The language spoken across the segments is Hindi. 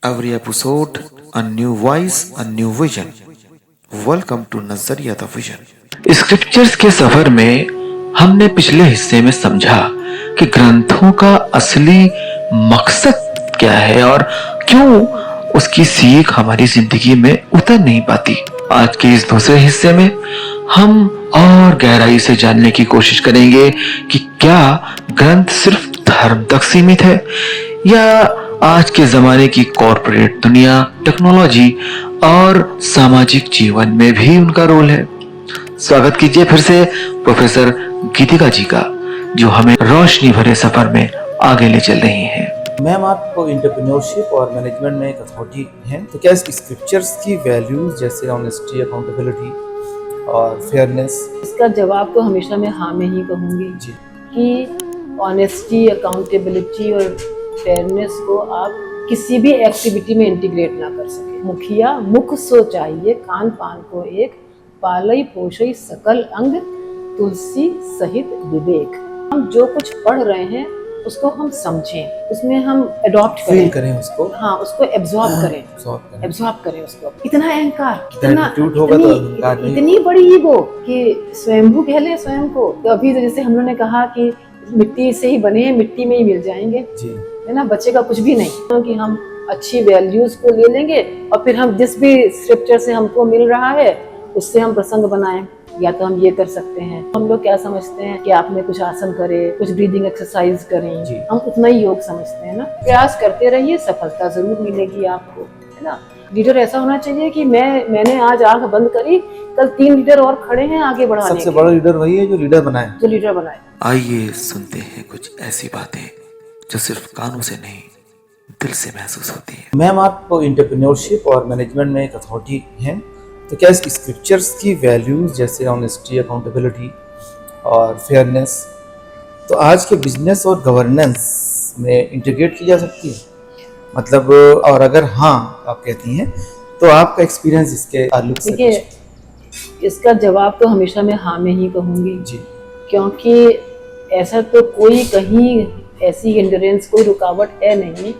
Every episode, a new voice, a new vision. Welcome to Nazariya the Vision. Scriptures के सफर में हमने पिछले हिस्से में समझा कि ग्रंथों का असली मकसद क्या है और क्यों उसकी सीख हमारी जिंदगी में उतर नहीं पाती। आज के इस दूसरे हिस्से में हम और गहराई से जानने की कोशिश करेंगे कि क्या ग्रंथ सिर्फ धर्म तक सीमित है या आज के जमाने की कॉरपोरेट दुनिया, टेक्नोलॉजी और सामाजिक जीवन में भी उनका रोल है। स्वागत कीजिए फिर से प्रोफेसर गीतिका जी का, जो हमें रोशनी भरे सफर में आगे ले चल रही हैं। मैम, आपको एंटरप्रेन्योरशिप और मैनेजमेंट में एक अथॉरिटी है, तो क्या स्क्रिप्चर्स की वैल्यूज जैसे ऑनेस्टी, अकाउंटेबिलिटी और फेयरनेस? इसका जवाब तो हमेशा मैं हाँ में ही कहूँगी जी कि ऑनेस्टी, अकाउंटेबिलिटी और फेयरनेस को आप किसी भी एक्टिविटी में इंटीग्रेट ना कर सके। मुखिया मुख सो चाहिए, खान पान को एक, पालई पोषई सकल अंग, तुलसी सहित विवेक। हम जो कुछ पढ़ रहे हैं उसको हम समझें, उसमें हम अडॉप्ट फील करें उसको, हाँ, उसको एब्जॉर्ब करें उसको। इतना अहंकार, इतनी बड़ी ईगो कि स्वयंभू कह ले स्वयं को। तो अभी तो जैसे हम लोगों ने कहा कि मिट्टी से ही बने हैं, मिट्टी में ही मिल जाएंगे जी, है ना, बचेगा कुछ भी नहीं। क्योंकि हम अच्छी वैल्यूज को ले लेंगे और फिर हम जिस भी स्क्रिप्चर से हमको मिल रहा है उससे हम प्रसंग बनाएं। या तो हम ये कर सकते हैं, हम लोग क्या समझते हैं कि आपने कुछ आसन करे, कुछ ब्रीदिंग एक्सरसाइज करें, हम उतना ही योग समझते हैं ना। प्रयास करते रहिए, सफलता जरूर मिलेगी आपको, है ना। लीडर ऐसा होना चाहिए कि मैंने आज आंख बंद करी, कल 3 लीडर और खड़े हैं आगे बढ़ाने। सबसे बड़ा लीडर वही है जो लीडर बनाए। आइए सुनते हैं कुछ ऐसी बातें जो सिर्फ कानों से नहीं, दिल से महसूस होती है। मैम, आपको एंटरप्रेन्योरशिप और मैनेजमेंट में एक अथॉरिटी है, तो क्या स्क्रिप्चर्स की वैल्यूज जैसे ऑनेस्टी, अकाउंटेबिलिटी और फेयरनेस तो आज के बिजनेस और गवर्नेंस में इंटीग्रेट की जा सकती है? मतलब, और अगर हाँ आप कहती हैं तो आपका एक्सपीरियंस इसके ताल्लुक से? देखिए, इसका जवाब तो हमेशा मैं हाँ में ही कहूँगी जी, क्योंकि ऐसा तो कोई कहीं ऐसी हिंड्रेंस, कोई रुकावट है नहीं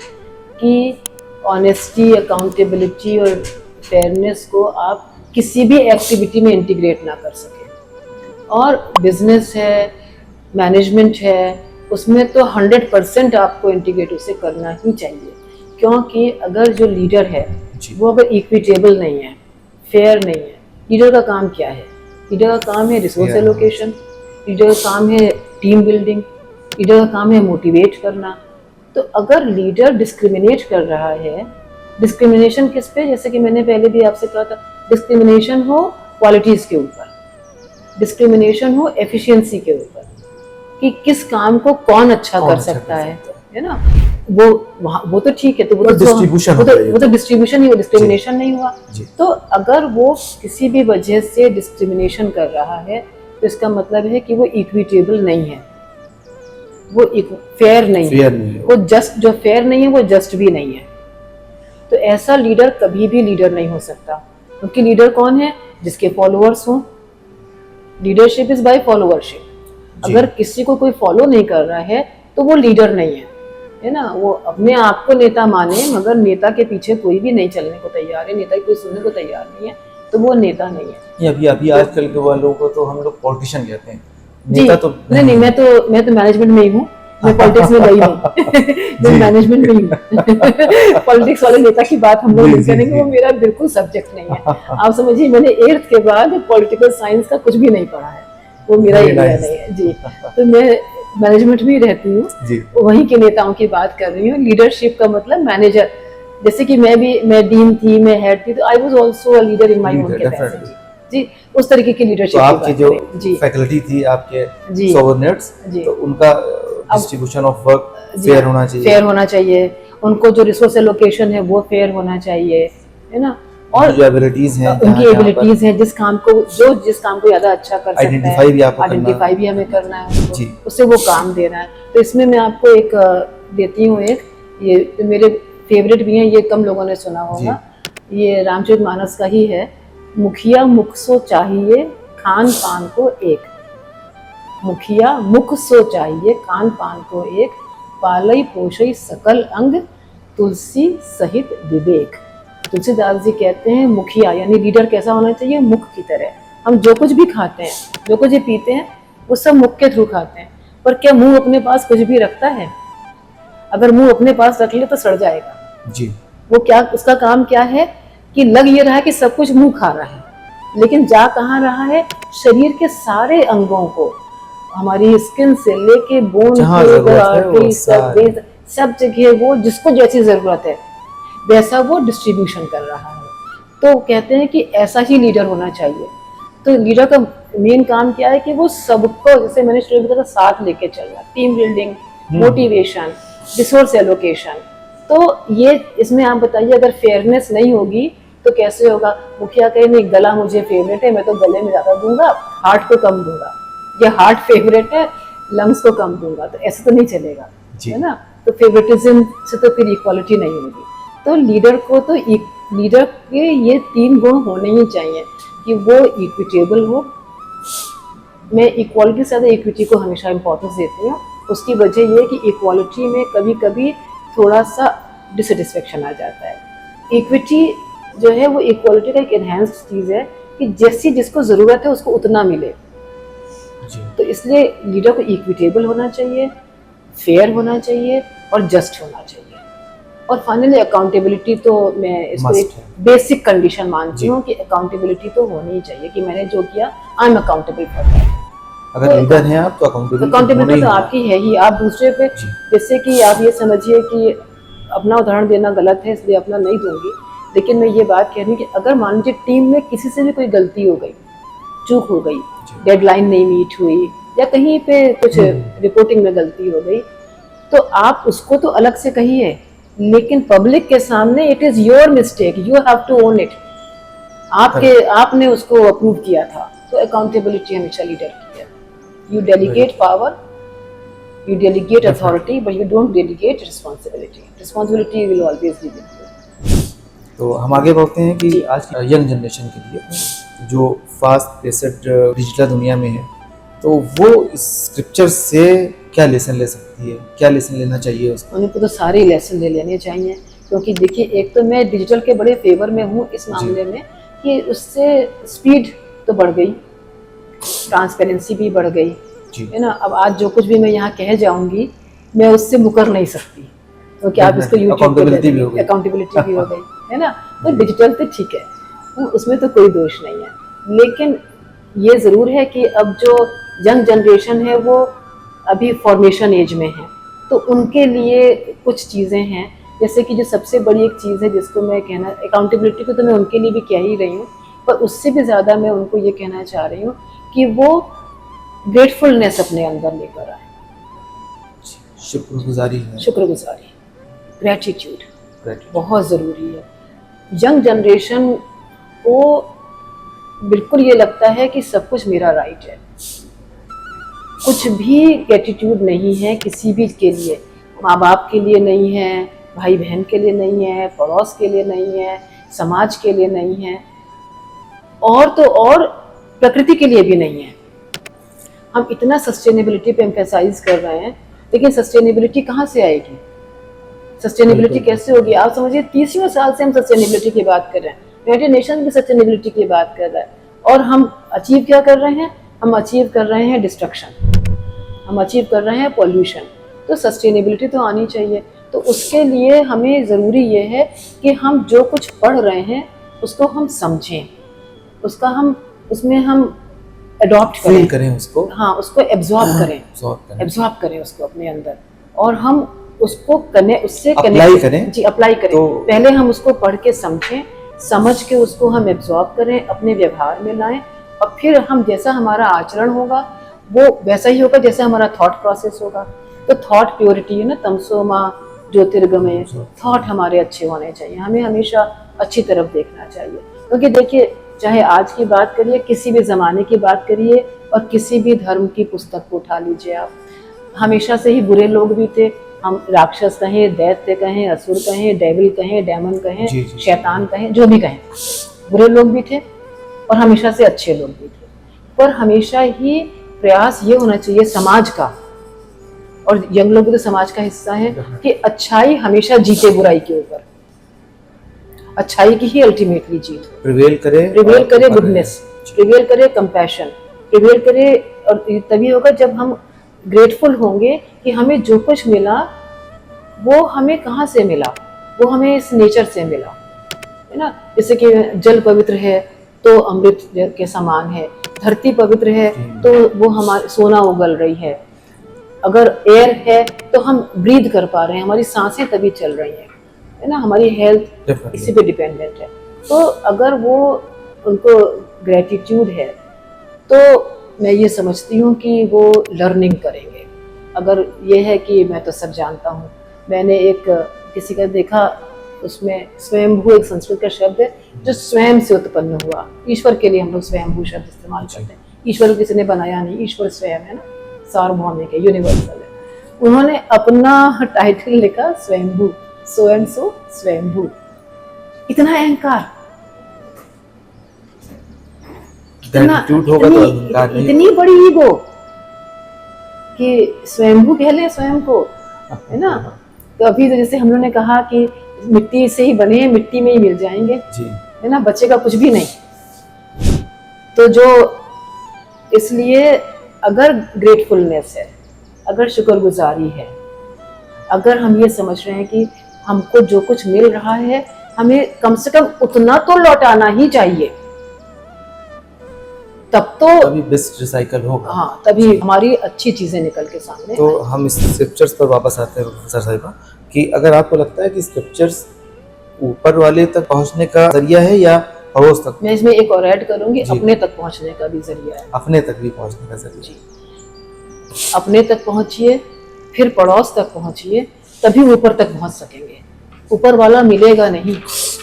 कि ऑनेस्टी, अकाउंटेबिलिटी और फेयरनेस को आप किसी भी एक्टिविटी में इंटीग्रेट ना कर सके। और बिजनेस है, मैनेजमेंट है, उसमें तो 100% आपको इंटीग्रेट उसे करना ही चाहिए। क्योंकि अगर जो लीडर है वो अगर इक्विटेबल नहीं है, फेयर नहीं है, लीडर का काम क्या है? लीडर का काम है रिसोर्स एलोकेशन, लीडर का काम है टीम बिल्डिंग, लीडर का काम है मोटिवेट करना। तो अगर लीडर डिस्क्रिमिनेट कर रहा है, डिस्क्रिमिनेशन किस पे? जैसे कि मैंने पहले भी आपसे कहा था, डिस्क्रिमिनेशन हो क्वालिटीज के ऊपर, डिस्क्रिमिनेशन हो एफिशिएंसी के ऊपर, कि किस काम को कौन अच्छा कर सकता है ना। वो तो ठीक है, तो वो तो डिस्ट्रीब्यूशन ही, डिस्क्रिमिनेशन नहीं हुआ। तो अगर वो किसी भी वजह से डिस्क्रिमिनेशन कर रहा है तो इसका मतलब है कि वो इक्विटेबल नहीं है, वो फेयर नहीं है, वो जस्ट, जो फेयर नहीं है वो जस्ट भी नहीं है। तो ऐसा लीडर कभी भी लीडर नहीं हो सकता। क्योंकि लीडर कौन है? जिसके फॉलोअर्स हों। Leadership is by followership. अगर किसी को कोई फॉलो नहीं कर रहा है तो वो लीडर नहीं है ना। वो अपने आप को नेता माने, मगर नेता के पीछे कोई भी नहीं चलने को तैयार है, नेता की कोई सुनने को तैयार नहीं है, तो वो नेता नहीं है। अभी आजकल के वालों को तो हम लोग पॉलिटिशियन कहते हैं, नेता तो नहीं, मैं तो मैनेजमेंट में ही हूँ, मैं पॉलिटिक्स में गई नहीं। मैं मैनेजमेंट में ही हूँ। पॉलिटिक्स वाले नेता की बात हम लोग नहीं करेंगे, वो मेरा बिल्कुल सब्जेक्ट नहीं है। आप समझिए, मैंने 8th के बाद पॉलिटिकल साइंस का कुछ भी नहीं पढ़ा है, वो मेरा एरिया नहीं है जी। तो मैं मैनेजमेंट में ही रहती हूँ, वहीं के नेताओं की बात कर रही हूँ। लीडरशिप का मतलब मैनेजर, जैसे कि मैं डीन थी, मैं हेड थी, तो I was also a leader in my own capacity जी। उस तरीके की लीडरशिप। तो आपकी जो फैकल्टी थी, आपके सबऑर्डिनेट्स, तो उनका डिस्ट्रीब्यूशन ऑफ वर्क फेयर होना चाहिए, उनको जो रिसोर्स एलोकेशन है वो फेयर होना चाहिए, है ना। और जो एबिलिटीज हैं, उनकी एबिलिटीज हैं, जिस काम को ज्यादा अच्छा कर सकता है, आइडेंटिफाई भी हमें करना है, उससे वो काम देना है। तो इसमें मैं आपको एक देती हूँ, एक ये मेरे फेवरेट भी हैं, ये कम लोगों ने सुना होगा, ये रामचरितमानस का ही है। मुखिया मुख सो चाहिए, खान पान को एक। मुखिया मुख सो चाहिए, खान पान को एक, पालई पोषई सकल अंग, तुलसी सहित विवेक। तुलसीदास जी कहते हैं मुखिया यानी लीडर कैसा होना चाहिए, मुख की तरह। हम जो कुछ भी खाते हैं, जो कुछ भी पीते हैं, वो सब मुख के थ्रू खाते हैं, पर क्या मुंह अपने पास कुछ भी रखता है? अगर मुंह अपने पास रख ले तो सड़ जाएगा जी। वो। क्या उसका काम क्या है कि लग ये रहा है कि सब कुछ मुंह खा रहा है, लेकिन जा कहाँ रहा है, शरीर के सारे अंगों को, हमारी स्किन से लेके बोन सब जगह वो जिसको जैसी जरूरत है वैसा वो डिस्ट्रीब्यूशन कर रहा है। तो कहते हैं कि ऐसा ही लीडर होना चाहिए। तो लीडर का मेन काम क्या है कि वो सबको, जैसे मैंने शुरू में कहा, साथ लेके चलना, team building, motivation, resource allocation. तो ये इसमें आप बताइए, अगर फेयरनेस नहीं होगी तो कैसे होगा? मुखिया कहे नहीं गला मुझे फेवरेट है, मैं तो गले में ज्यादा दूंगा, हार्ट को कम दूंगा, या हार्ट फेवरेट है, लंग्स को कम दूंगा, तो ऐसे तो नहीं चलेगा, है ना? तो फेवरेटिज्म से तो फिर इक्वालिटी नहीं होगी। तो लीडर को तो लीडर के ये 3 गुण होने ही चाहिए कि वो इक्विटेबल हो। मैं इक्वालिटी से ज़्यादा इक्विटी को हमेशा इम्पोर्टेंस देती हूँ। उसकी वजह ये कि इक्वालिटी में कभी कभी थोड़ा सा डिससेटिस्फेक्शन आ जाता है। इक्विटी जो है वो इक्वालिटी का एक एनहेंस्ड चीज़ है कि जैसी जिसको ज़रूरत है उसको उतना मिले। तो इसलिए लीडर को इक्विटेबल होना चाहिए, फेयर होना चाहिए और जस्ट होना चाहिए। और फाइनली अकाउंटेबिलिटी, तो मैं इसको एक बेसिक कंडीशन मानती हूँ कि अकाउंटेबिलिटी तो होनी ही चाहिए कि मैंने जो किया I am accountable for that. अगर लीडर हैं आप तो अकाउंटेबिलिटी तो आपकी है ही। आप दूसरे पे, जैसे कि आप ये समझिए कि अपना उदाहरण देना गलत है इसलिए अपना नहीं दूंगी, लेकिन मैं ये बात कह रही हूँ कि अगर मान लीजिए टीम में किसी से भी कोई गलती हो गई, चूक हो गई, डेडलाइन नहीं मीट हुई या कहीं पे कुछ रिपोर्टिंग में गलती हो गई, तो आप उसको तो अलग से कहिए, लेकिन पब्लिक के सामने it is your mistake, you have to own it. आपने उसको अप्रूव किया था। तो अकाउंटेबिलिटी हमेशा लीडर की है। You delegate power, you delegate authority, but you don't delegate responsibility. Responsibility will always be with you. तो हम आगे बढ़ते हैं कि आज की यंग जनरेशन के लिए जो फास्ट पेस्ड डिजिटल दुनिया में है, तो वो इस स्क्रिप्चर से क्या लेसन ले सकती है, क्या लेसन लेना चाहिए उसको? उनको तो सारे लेसन ले लेने चाहिए, क्योंकि देखिए एक तो मैं डिजिटल के बड़े फेवर में हूँ इस मामले में कि उससे स्पीड तो बढ़ गई, ट्रांसपेरेंसी भी बढ़ गई, है ना? अब आज जो कुछ भी मैं यहाँ कह जाऊँगी मैं उससे मुकर नहीं सकती, क्योंकि आप इसको यूट्यूब अकाउंटेबिलिटी भी हो गई, है ना? तो डिजिटल तो ठीक है, उसमें तो कोई दोष नहीं है, लेकिन ये ज़रूर है कि अब जो यंग जनरेशन है वो अभी फॉर्मेशन एज में है, तो उनके लिए कुछ चीज़ें हैं, जैसे कि जो सबसे बड़ी एक चीज़ है जिसको मैं कहना, अकाउंटेबिलिटी को तो मैं उनके लिए भी कह ही रही हूँ, पर उससे भी ज़्यादा मैं उनको ये कहना चाह रही हूँ कि वो ग्रेटफुलनेस अपने अंदर लेकर आए। शुक्रगुजारी, ग्रेटिट्यूड बहुत ज़रूरी है। यंग जनरेशन को बिल्कुल ये लगता है कि सब कुछ मेरा राइट है, कुछ भी ग्रेटिट्यूड नहीं है किसी भी के लिए, माँ बाप के लिए नहीं है, भाई बहन के लिए नहीं है, पड़ोस के लिए नहीं है, समाज के लिए नहीं है, और तो और प्रकृति के लिए भी नहीं है। हम इतना सस्टेनेबिलिटी पे एम्फेसाइज कर रहे हैं, लेकिन सस्टेनेबिलिटी कहाँ से आएगी? सस्टेनेबिलिटी कैसे होगी? आप समझिए 30वें साल से हम सस्टेनेबिलिटी की बात कर रहे हैं, यूनाइटेड नेशन भी सस्टेनेबिलिटी की बात कर रहा है, और हम अचीव क्या कर रहे हैं? हम अचीव कर रहे हैं डिस्ट्रक्शन, हम अचीव कर रहे हैं पॉल्यूशन। तो सस्टेनेबिलिटी तो आनी चाहिए। तो उसके लिए हमें ज़रूरी ये है कि हम जो कुछ पढ़ रहे हैं उसको हम समझें, उसका हम उसमें हम अडॉप्ट करें उसको, हाँ, उसको एब्जॉर्ब करें उसको अपने अंदर, और हम उसको उससे अप्लाई करें। जी, अप्लाई करें। तो पहले हम उसको पढ़ के समझें, समझ के उसको हम एब्जॉर्ब करें, अपने व्यवहार में लाएं, और फिर हम जैसा हमारा आचरण होगा वो वैसा ही होगा जैसे हमारा थॉट प्रोसेस होगा। तो थॉट प्योरिटी है ना, तमसो माँ ज्योतिर्गमय, थॉट हमारे अच्छे होने चाहिए, हमें हमेशा अच्छी तरफ देखना चाहिए। क्योंकि देखिए, चाहे आज की बात करिए, किसी भी ज़माने की बात करिए, और किसी भी धर्म की पुस्तक को उठा लीजिए आप, हमेशा से ही बुरे लोग भी थे। हम राक्षस कहें, दैत्य कहें, असुर कहें, डेविल कहें, डेमन कहें, शैतान कहें, जो भी कहें, बुरे लोग भी थे और हमेशा से अच्छे लोग भी थे। पर हमेशा ही प्रयास ये होना चाहिए समाज का और यंग लोग भी तो समाज का हिस्सा है कि अच्छाई हमेशा जीते बुराई के ऊपर, अच्छाई की ही अल्टीमेटली जीत, प्रिवेल करे गुडनेस, प्रिवेल करे कंपैशन, प्रिवेल करे। और तभी होगा जब हम ग्रेटफुल होंगे कि हमें जो कुछ मिला वो हमें कहाँ से मिला, वो हमें इस नेचर से मिला, है ना। जैसे कि जल पवित्र है तो अमृत के समान है, धरती पवित्र है तो वो हमारे सोना उगल रही है, अगर एयर है तो हम ब्रीद कर पा रहे हैं, हमारी सांसें तभी चल रही हैं, है ना, हमारी हेल्थ इसी पे डिपेंडेंट है। तो अगर वो उनको ग्रेटिट्यूड है तो मैं ये समझती हूँ कि वो लर्निंग करेंगे। अगर ये है कि मैं तो सब जानता हूँ, मैंने एक किसी का देखा, उसमें स्वयंभू एक संस्कृत का शब्द है जो स्वयं से उत्पन्न हुआ। ईश्वर के लिए हम लोग स्वयंभू शब्द इस्तेमाल करते हैं, ईश्वर को किसी ने बनाया नहीं, ईश्वर स्वयं है ना, सार्वभौमिक है, यूनिवर्सल है। उन्होंने अपना टाइटल लिखा स्वयंभू, सो एंड सो स्वयंभू। इतना अहंकार, इतनी बड़ी ईगो कि स्वयंभू कह ले स्वयं को, है ना। तो अभी तो जैसे हम लोगों ने कहा कि मिट्टी से ही बने हैं, मिट्टी में ही मिल जाएंगे, है ना, बचेगा कुछ भी नहीं। तो जो इसलिए अगर ग्रेटफुलनेस है, अगर शुक्रगुजारी है, अगर हम ये समझ रहे हैं कि हमको जो कुछ मिल रहा है हमें कम से कम उतना तो लौटाना ही चाहिए, तब तो तभी बेस्ट रिसाइकल होगा। हाँ, तभी हमारी अच्छी चीजें निकल के सामने। तो हम इस स्क्रिप्चर्स पर वापस आते हैं प्रोफेसर साहिबा, कि अगर आपको लगता है कि स्क्रिप्चर्स ऊपर वाले तक पहुंचने का जरिया है या पड़ोस तक, मैं इसमें एक और ऐड करूंगी, अपने तक पहुंचने का भी जरिया है। अपने तक भी पहुंचने का जरिया जी, अपने तक पहुंचिए, फिर पड़ोस तक पहुंचिए, तभी ऊपर तक पहुंच सकेंगे। ऊपर वाला मिलेगा नहीं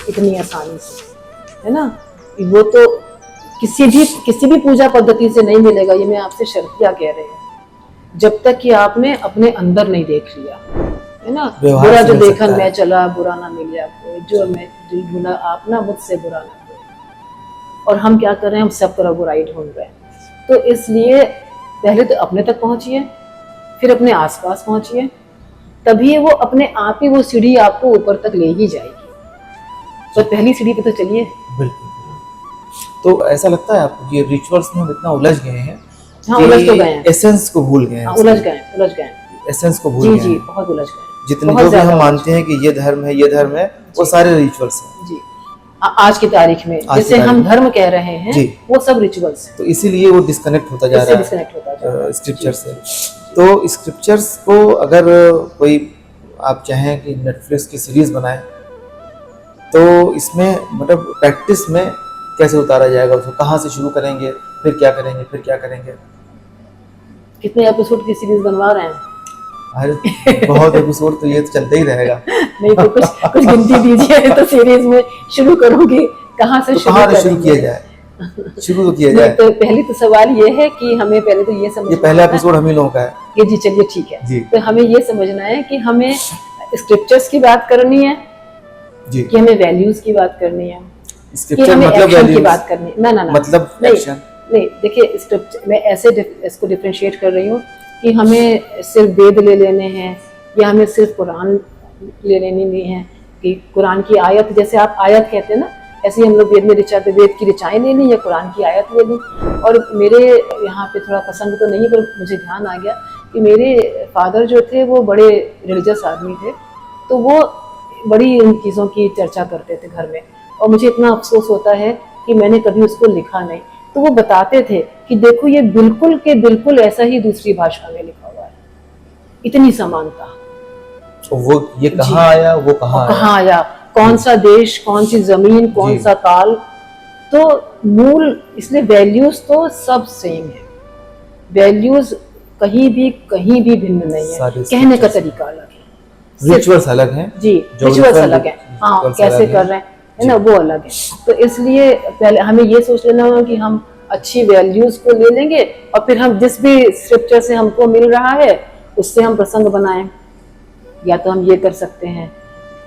इतनी आसानी से, है ना। वो तो किसी भी पूजा पद्धति से नहीं मिलेगा, ये मैं आपसे शर्तिया कह रहे हैं, जब तक कि आपने अपने अंदर नहीं देख लिया, है ना। बुरा जो देखन मैं चला, बुरा ना मिले आपको, जो मैं दिल ढूंढा आप ना मुझसे बुरा ना कोई। और हम क्या कर रहे हैं, हम सब तरह बुराई ढूंढ रहे हैं। तो इसलिए पहले तो अपने तक पहुंचिए, फिर अपने आसपास पहुंचिए, तभी वो अपने आप ही वो सीढ़ी आपको ऊपर तक ले ही जाएगी। तो पहली सीढ़ी पे तो चलिए। बिल्कुल। तो ऐसा लगता है आपको कि रिचुअल्स में हम इतना उलझ गए हैं, हाँ, उलझ तो गए हैं, एसेंस को भूल गए हैं, उलझ गए, एसेंस को भूल गए। जी, बहुत उलझ गए। जितने जो भी हम मानते हैं कि ये धर्म है, वो सारे रिचुअल्स हैं। जी, आज की तारीख में जैसे हम धर्म कह रहे हैं, वो सब रिचुअल्स हैं। तो इसीलिए वो डिस्कनेक्ट होता जा रहा है स्क्रिप्चर से। तो स्क्रिप्चर्स को अगर कोई आप चाहें कि नेटफ्लिक्स की सीरीज बनाए, तो इसमें मतलब प्रैक्टिस में कैसे उतारा जाएगा उसको, कहाँ से शुरू करेंगे, फिर क्या करेंगे? कितने एपिसोड की सीरीज बनवा रहे हैं? अरे बहुत एपिसोड तो ये तो चलता ही रहेगा। नहीं तो कुछ गिनती दीजिए तो सीरीज में शुरू करोगे कहाँ से शुरू किया जाए? शुरू तो किया जाए। तो पहली तो सवाल ये है कि हमें पहले तो ये समझना, ये पहला एपिसोड हम ही लोगों का है ये। जी चलिए ठीक है। तो हमें ये समझना है कि हमें स्क्रिप्चर्स की बात करनी है जी, कि हमें वैल्यूज की बात करनी है, कि हमें एक्शन की बात करनी है। ना मतलब एक्शन नहीं, देखिए स्क्रिप्चर मैं ऐसे इसको डिफरेंशिएट कर रही हूँ कि हमें सिर्फ वेद ले लेने हैं या हमें सिर्फ कुरान ले लेनी नहीं है, कि कुरान की आयत, जैसे आप आयत कहते हैं ना, ऐसे ही हम लोग वेद में वेद की ऋचाएं ले ली या कुरान की आयत ले ली। और मेरे यहाँ पे थोड़ा प्रसंग तो नहीं, पर मुझे ध्यान आ गया कि मेरे फादर जो थे वो बड़े रिलीजियस आदमी थे, तो वो बड़ी उन चीज़ों की चर्चा करते थे घर में, और मुझे इतना अफसोस होता है कि मैंने कभी उसको लिखा नहीं। तो वो बताते थे कि देखो ये बिल्कुल के बिल्कुल ऐसा ही दूसरी भाषा में लिखा हुआ है, इतनी समानता। तो वो ये कहाँ आया, वो कहाँ आया, कौन सा देश, कौन सी जमीन, कौन सा काल, तो मूल, इसलिए वैल्यूज तो सब सेम है, वैल्यूज कहीं भी भिन्न नहीं है, कहने का तरीका अलग है, रिचुअल्स अलग हैं जी, रिचुअल्स अलग है, हाँ कैसे कर रहे हैं, है ना, वो अलग है। तो इसलिए पहले हमें ये सोच लेना होगा कि हम अच्छी वैल्यूज को ले लेंगे और फिर हम जिस भी स्क्रिप्चर से हमको मिल रहा है उससे हम प्रसंग बनाएं, या तो हम ये कर सकते हैं,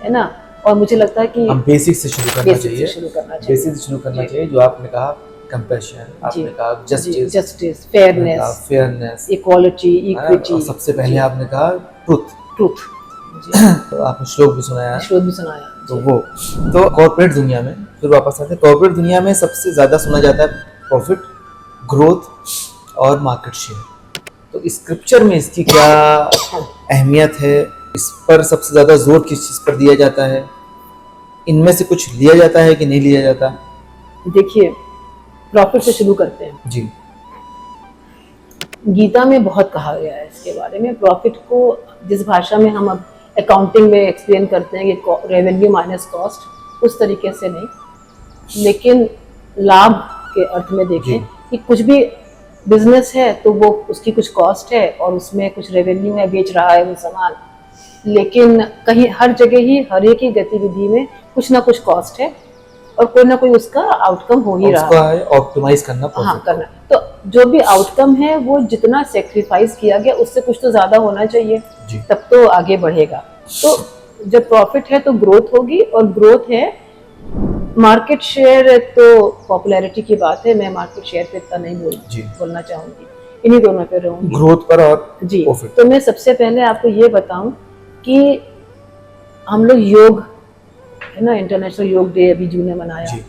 है ना। और मुझे लगता है कि हम बेसिक से शुरू करना चाहिए, बेसिक से शुरू करना चाहिए। जो आपने कहा कंपैशन, आपने जी, कहा justice, justice, fairness, fairness, equality, equity, और सबसे पहले आपने कहा ट्रुथ। ट्रूथ, तो आपने श्लोक भी सुनाया, श्रोत भी सुनाया। तो वो तो कॉर्पोरेट दुनिया में फिर वापस आते हैं, कॉर्पोरेट दुनिया में सबसे ज़्यादा सुना जाता है प्रॉफिट, ग्रोथ और मार्केट शेयर। तो स्क्रिप्चर में इसकी क्या अहमियत है, इस पर सबसे ज़्यादा जोर किस चीज़ पर दिया जाता है, इनमें से कुछ लिया जाता है कि नहीं लिया जाता? देखिए, प्रॉफिट से शुरू करते हैं। जी गीता में बहुत कहा गया है इसके बारे में। प्रॉफिट को जिस भाषा में हम अब अकाउंटिंग में एक्सप्लेन करते हैं कि रेवेन्यू माइनस कॉस्ट, उस तरीके से नहीं, लेकिन लाभ के अर्थ में देखें जी। कि कुछ भी बिजनेस है तो वो उसकी कुछ कॉस्ट है और उसमें कुछ रेवेन्यू है, बेच रहा है वो सामान, लेकिन कहीं हर जगह ही हर एक ही गतिविधि में कुछ ना कुछ कॉस्ट है और कोई ना कोई उसका आउटकम हो ही रहा उसका है। है ऑप्टिमाइज करना हाँ, profit को। करना। तो जो भी आउटकम है वो जितना सेक्रीफाइस किया गया उससे कुछ तो ज्यादा होना चाहिए, जी। तब तो आगे बढ़ेगा। तो जब प्रॉफिट है तो ग्रोथ होगी, और ग्रोथ है मार्केट शेयर, तो पॉपुलैरिटी की बात है, मैं मार्केट शेयर पे इतना नहीं जी। बोलना चाहूंगी, इन्हीं दोनों पे रहूंगी। ग्रोथ पर और जी, प्रॉफिट। तो मैं सबसे पहले आपको ये बताऊं कि हम लोग योग, है ना, इंटरनेशनल योग डे अभी जून में मनाया, जी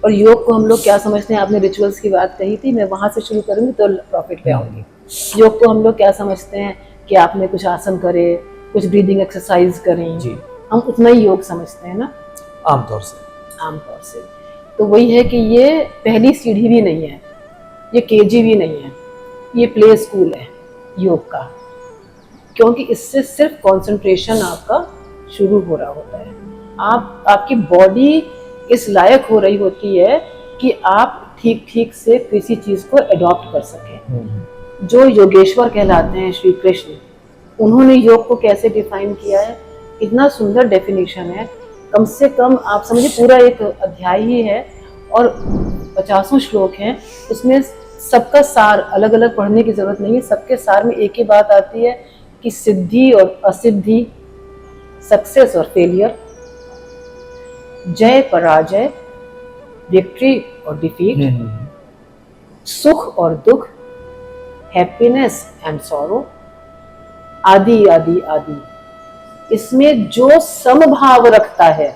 और योग को हम लोग क्या समझते हैं, आपने रिचुअल्स की बात कही थी, मैं वहां से शुरू करूंगी तो प्रॉफिट पे आऊंगी। योग को हम लोग क्या समझते हैं कि आपने कुछ आसन करे, कुछ ब्रीदिंग एक्सरसाइज करें, जी हम उतना ही योग समझते हैं ना आमतौर से। आमतौर से। तो वही है कि ये पहली सीढ़ी भी नहीं है, ये केजी भी नहीं है, ये प्ले स्कूल है योग का, क्योंकि इससे सिर्फ कंसंट्रेशन आपका शुरू हो रहा होता है। आपकी बॉडी इस लायक हो रही होती है कि आप ठीक ठीक से किसी चीज को अडॉप्ट कर सकें। जो योगेश्वर कहलाते हैं श्री कृष्ण, उन्होंने योग को कैसे डिफाइन किया है, इतना सुंदर डेफिनेशन है, कम से कम आप समझिए पूरा एक अध्याय ही है और 50 श्लोक हैं, उसमें सबका सार अलग अलग पढ़ने की जरूरत नहीं है, सबके सार में एक ही बात आती है कि सिद्धि और असिद्धि, सक्सेस और फेलियर, जय पराजय, विक्ट्री और डिफीट, सुख और दुख, हैप्पीनेस एंड सॉरो, आदि आदि आदि। इसमें जो समभाव रखता है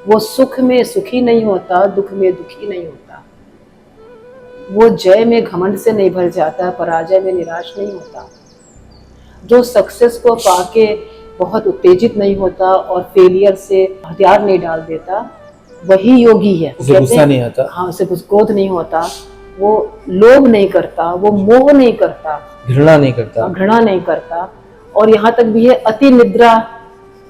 वो सुख में सुखी नहीं होता, दुख में दुखी नहीं होता, वो जय में घमंड से नहीं भर जाता, पराजय में निराश नहीं होता, जो सक्सेस को पाके बहुत उत्तेजित नहीं होता और फेलियर से हथियार नहीं डाल देता, वही योगी है। उसे गुस्सा नहीं आता। हाँ, उसे क्रोध नहीं होता, वो लोभ नहीं करता, वो मोह नहीं करता, घृणा नहीं करता, घृणा नहीं करता, और यहाँ तक भी है अति निद्रा,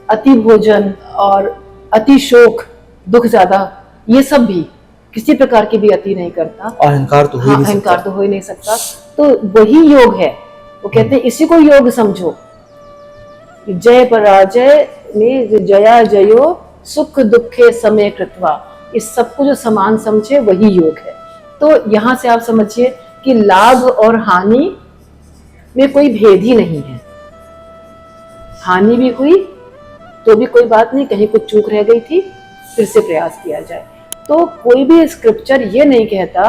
अति भोजन और अति शोक, दुख ज्यादा, ये सब भी किसी प्रकार की भी अति नहीं करता। अहंकार तो हो ही नहीं सकता। अहंकार तो हो ही नहीं सकता। तो वही योग है। वो कहते हैं इसी को योग समझो। जय पराजय में जया जयो, सुख दुखे समय कृत्वा, इस सबको जो समान समझे वही योग है। तो यहाँ से आप समझिए कि लाभ और हानि में कोई भेद ही नहीं है। हानि भी हुई तो भी कोई बात नहीं, कहीं कुछ चूक रह गई थी, फिर से प्रयास किया जाए। तो कोई भी स्क्रिप्चर ये नहीं कहता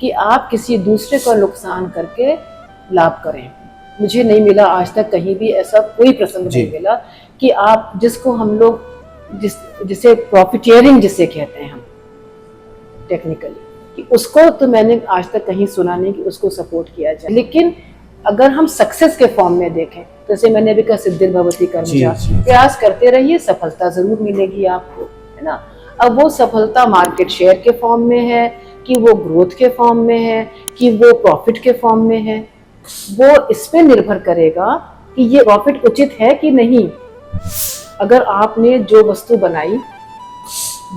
कि आप किसी दूसरे का नुकसान करके लाभ करें। मुझे नहीं मिला आज तक कहीं भी ऐसा कोई प्रसंग नहीं मिला कि आप जिसको हम लोग जिसे प्रॉफिटियरिंग जिसे कहते हैं हम टेक्निकली, कि उसको तो मैंने आज तक कहीं सुना नहीं कि उसको सपोर्ट किया जाए। लेकिन अगर हम सक्सेस के फॉर्म में देखें, जैसे मैंने अभी कहा सिद्धिर्भवति कर्मजा, प्रयास करते रहिए, सफलता जरूर मिलेगी आपको, है ना। अब वो सफलता मार्केट शेयर के फॉर्म में है कि वो ग्रोथ के फॉर्म में है कि वो प्रॉफिट के फॉर्म में है, वो इस पे निर्भर करेगा कि ये प्रॉफिट उचित है कि नहीं। अगर आपने जो वस्तु बनाई,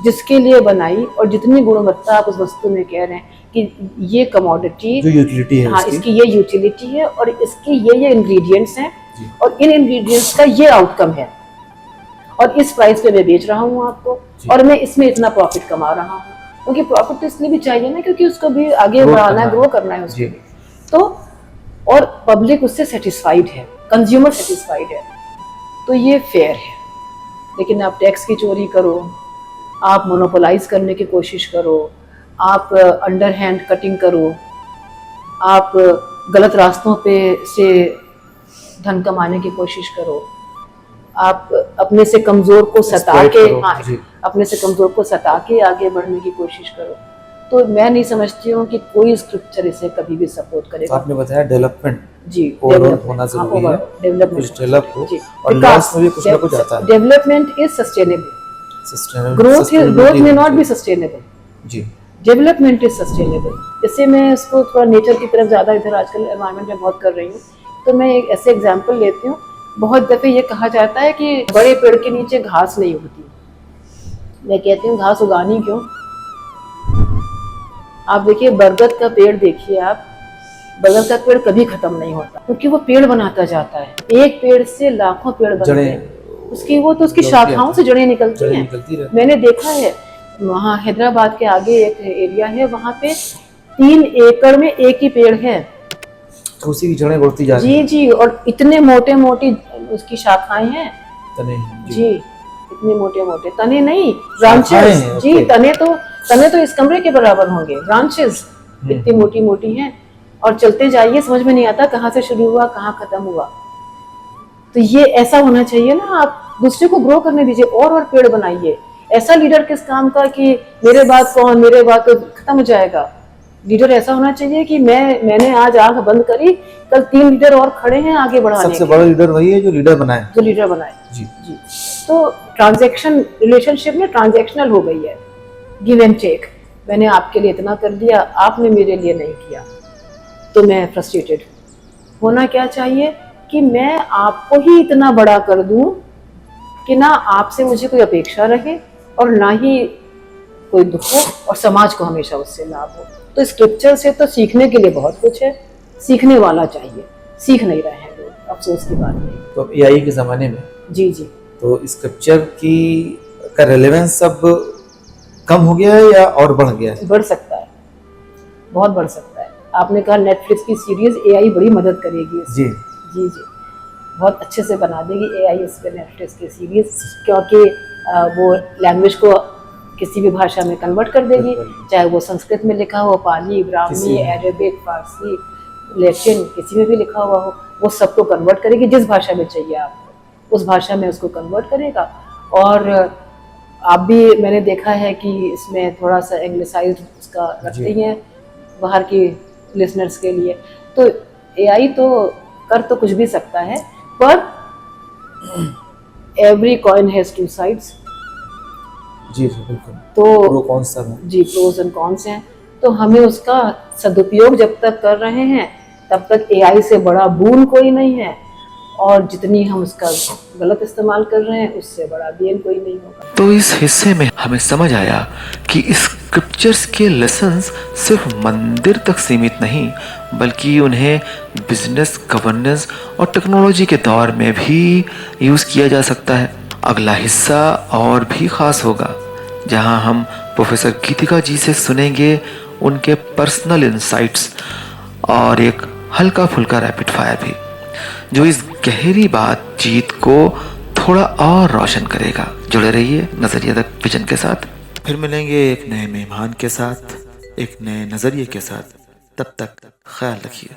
जिसके लिए बनाई, और जितनी गुणवत्ता आप उस वस्तु में कह रहे हैं कि ये कमोडिटी जो यूटिलिटी है, हाँ, इसकी ये यूटिलिटी है और इसके ये इंग्रेडिएंट्स हैं और इन इंग्रेडिएंट्स का ये आउटकम है और इस प्राइस पे मैं बेच रहा हूँ आपको और मैं इसमें इतना प्रॉफिट कमा रहा हूँ, क्योंकि प्रॉफिट तो इसलिए भी चाहिए ना क्योंकि उसको भी आगे बढ़ाना है, ग्रो करना है उसको। तो और पब्लिक उससे सेटिस्फाइड है, कंज्यूमर सेटिस्फाइड है, तो ये फेयर है। लेकिन आप टैक्स की चोरी करो, आप मोनोपोलाइज करने की कोशिश करो, आप अंडर हैंड कटिंग करो, आप गलत रास्तों पे से धन कमाने की कोशिश करो, आप अपने से कमज़ोर को सता Exploit के, करो, हाँ, जी। अपने से कमज़ोर को सता के आगे बढ़ने की कोशिश करो। तो मैं नहीं समझती हूँ कि कोई स्क्रिप्चर इसे कभी भी सपोर्ट तो करेगा। आपने बताया डेवलपमेंट जी, ओवरऑल डेवलपमेंट, होना हाँ, जरूरी है, ओवरऑल डेवलपमेंट, कुछ डेवलप हो जी, और लॉस में भी कुछ ना कुछ आता है। Development is sustainable, Sustainable- growth sustainability में होनी नॉट बी चाहिए। सस्टेनेबल, जी डेवलपमेंट इज सस्टेनेबल। जैसे मैं इसको थोड़ा नेचर की तरफ ज़्यादा इधर आजकल एनवायरनमेंट में बहुत कर रही हूँ, तो मैं एक ऐसे एग्जांपल लेती हूँ। बहुत दफ़े ये कहा जाता है कि बड़े पेड़ के नीचे घास नहीं उगती। मैं कहती हूँ घास उगानी क्यों? आप देखिए बरगद का पेड़, देखिए आप, बरगद का पेड़ कभी खत्म नहीं होता क्योंकि वो पेड़ बनाता जाता है। एक पेड़ से लाखों पेड़ बनते जड़ें हैं, उसकी वो तो उसकी जड़ें शाखाओं आती से जड़ें निकलती जड़ें हैं। निकलती रहती मैंने देखा है वहाँ हैदराबाद के आगे एक एरिया है, वहाँ पे 3 एकड़ में एक ही पेड़ है। तो उसी की जड़ें बढ़ती जा रही जी हैं। जी, और इतने मोटे मोटी उसकी शाखाएं हैं। तने जी, इतने मोटे मोटे तने नहीं, शाखाएं ब्रांचेस। हैं, जी, ओके। तने तो इस कमरे के बराबर होंगे, ब्रांचेस इतनी मोटी मोटी हैं। और चलते जाइए, समझ में नहीं आता कहाँ से शुरू हुआ कहाँ खत्म हुआ। तो ये ऐसा होना चाहिए ना, आप दूसरे को ग्रो करने दीजिए और पेड़ बनाइए। ऐसा लीडर किस काम का कि मेरे बाद कौन, मेरे बाद तो खत्म हो जाएगा। लीडर ऐसा होना चाहिए कि मैंने आज आंख बंद करी, कल 3 लीडर और खड़े हैं आगे बढ़ाने सबसे के, बड़ा लीडर वही है जो लीडर बनाए। जो लीडर बनाए। जी जी, तो ट्रांजैक्शन रिलेशनशिप में ट्रांजैक्शनल हो गई है, गिव एंड टेक। मैंने आपके लिए इतना कर दिया, आपने मेरे लिए नहीं किया, तो मैं फ्रस्ट्रेटेड। होना क्या चाहिए कि मैं आपको ही इतना बड़ा कर दूं कि ना आपसे मुझे कोई अपेक्षा रहे और ना ही कोई दुख हो, और समाज को हमेशा उससे लाभ हो। तो स्क्रिप्चर से तो सीखने के लिए बहुत कुछ है, सीखने वाला चाहिए, सीख नहीं रहे हैं लोग, अफसोस की बात नहीं। तो एआई के ज़माने में जी जी, तो स्क्रिप्चर की का रेलेवेंस अब कम हो गया है या और बढ़ गया है? बढ़ सकता है, बहुत बढ़ सकता है। आपने कहा नेटफ्लिक्स की सीरीज एआई बड़ी मदद करेगी इसमें। जी जी जी, बहुत अच्छे से बना देगी एआई इस पे नेटफ्लिक्स की सीरीज, क्योंकि वो लैंग्वेज को किसी भी भाषा में कन्वर्ट कर देगी, बिल्कुल। चाहे वो संस्कृत में लिखा हो, पाली, किसी ब्राह्मी, में। अरेबिक, फारसी, लैटिन, किसी में भी लिखा हुआ हो, वो सबको कन्वर्ट करेगी। जिस भाषा में चाहिए आपको उस भाषा में उसको कन्वर्ट करेगा। और आप भी, मैंने देखा है कि इसमें थोड़ा सा एंग्लिसाइज्ड उसका रखते ही हैं बाहर की लिसनर्स के लिए। तो एआई तो कर तो कुछ भी सकता है, पर एवरी कॉइन हैज 2 साइड्स। जी जी बिल्कुल। तो प्रो कौन सा है? जी, प्रोज एंड कॉन्स हैं। तो हमें उसका सदुपयोग जब तक कर रहे हैं तब तक एआई से बड़ा बून कोई नहीं है, और जितनी हम उसका गलत इस्तेमाल कर रहे हैं उससे बड़ा गेन कोई नहीं होगा। तो इस हिस्से में हमें समझ आया कि स्क्रिप्चर्स के लेसन्स सिर्फ मंदिर तक सीमित नहीं, बल्कि उन्हें बिजनेस, गवर्नेंस और टेक्नोलॉजी के दौर में भी यूज़ किया जा सकता है। अगला हिस्सा और भी खास होगा, जहां हम प्रोफेसर गीतिका जी से सुनेंगे उनके पर्सनल इंसाइट्स और एक हल्का फुल्का रैपिड फायर भी, जो इस गहरी बातचीत को थोड़ा और रोशन करेगा। जुड़े रहिए नजरिया द विजन के साथ। फिर मिलेंगे एक नए मेहमान के साथ, एक नए नजरिए के साथ। तब तक ख्याल रखिए।